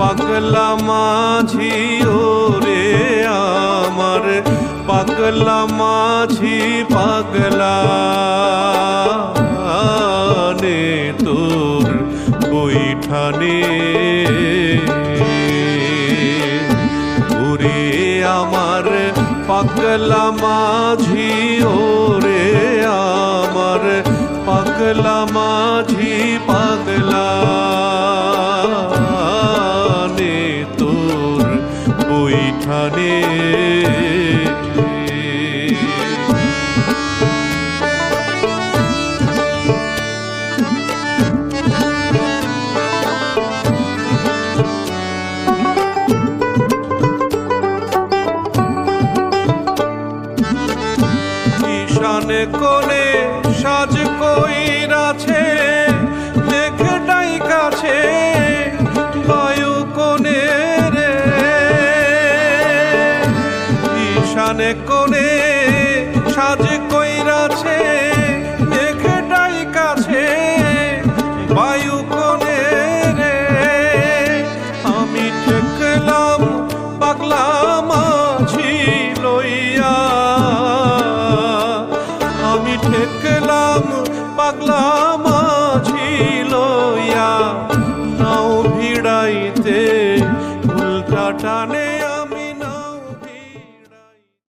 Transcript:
পাগলা মাঝি ওরে আমার পাগলা মাঝি পাগলা নে তোর বৈঠানে ওরে আমার পাগলা মাঝি ওরে আমার পাগলা মাঝি পাগলা নে তোর বৈঠানে ঈশানে কোণে সাজ কইরাছে মেঘ ডাইকাছে বায়ু কোণে রে ঈশানে কোণে